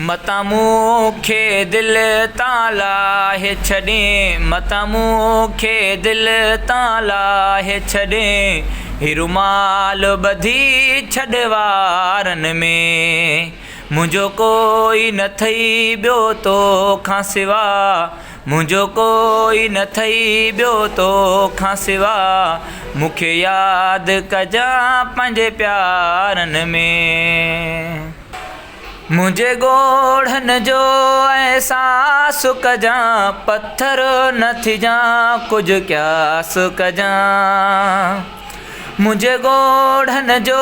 मता मूंखे दिल तां लाहे छॾे, मता मूंखे दिल तां लाहे छॾे, ही रुमाल ॿधी छॾ वारनि में, मुंहिंजो कोई न थई ॿियो तोखां सिवा, मुंहिंजो कोई न थई ॿियो तोखां सिवा, मूंखे यादि कजां पंहिंजे प्यारनि में। मुंहिंजे ॻोढ़नि जो अहसासु कजां, पत्थर न थिजां कुझु क्यास कजां, मुंहिंजे ॻोढ़नि जो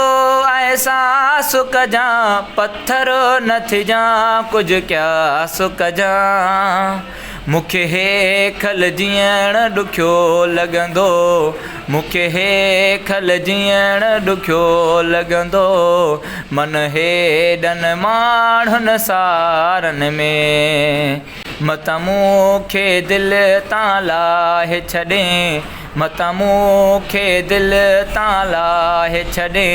अहसासु कजां, पत्थर न थिजां कुझु क्यास कजां, मूंखे हेखल जीअण ॾुखियो लॻंदो, मूंखे हेखल जीअण ॾुखियो लॻंदो, मन हेॾनि माण्हुनि सारनि में, मता मूंखे दिल तां लाहे छॾे, मता मूंखे दिल तां लाहे छॾे,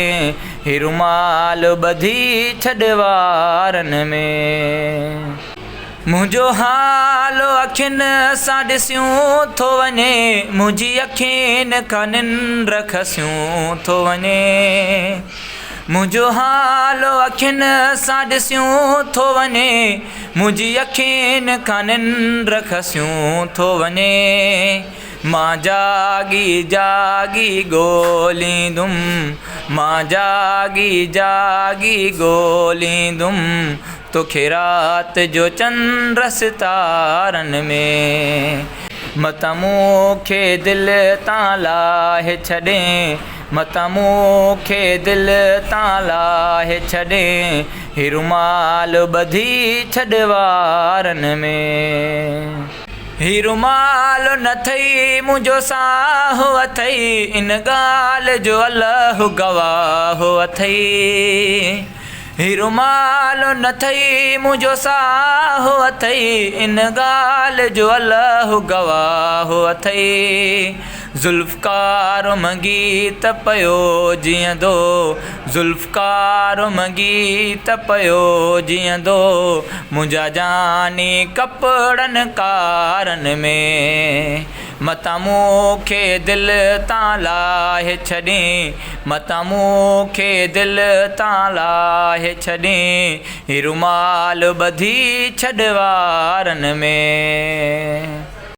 ही रुमाल ॿधी छॾ वारनि में। मुंहिंजो हाल अखियुनि सां ॾिसियूं थो वञे, मुंहिंजी अखियुनि खां निंड खसियूं थो वञे, मुंहिंजो हाल अखियुनि सां ॾिसियूं थो वञे, मुंहिंजी अखियुनि खां निंड खसियूं थो वञे, मां जागी जागी ॻोल्हींदुमि, मां जागी जागी ॻोल्हींदुमि, तोखे राति जो चंड सितारनि में, मता मूंखे दिल तां लाहे छॾे, मता मूंखे दिल तां लाहे छॾे, ही रुमाल ॿधी छॾ वारनि में। ही रुमाल न थई मुंहिंजो साह अथई, इन ॻाल्हि जो अल्लाह गवाह अथई, ही रुमाल न थई मुंहिंजो साह अथई, इन ॻाल्हि जो अल्लाह गवाह अथई, ज़ुल्फ़कार मंगीत पियो जीअंदो, ज़ुल्फ़कार मंगीत पियो जीअंदो, मुंहिंजा जानी कपिड़नि कारनि में, मता मूंखे दिल तां लाहे छॾे, मता मूंखे दिल तां लाहे छॾे, ही रुमाल ॿधी छॾ वारनि में।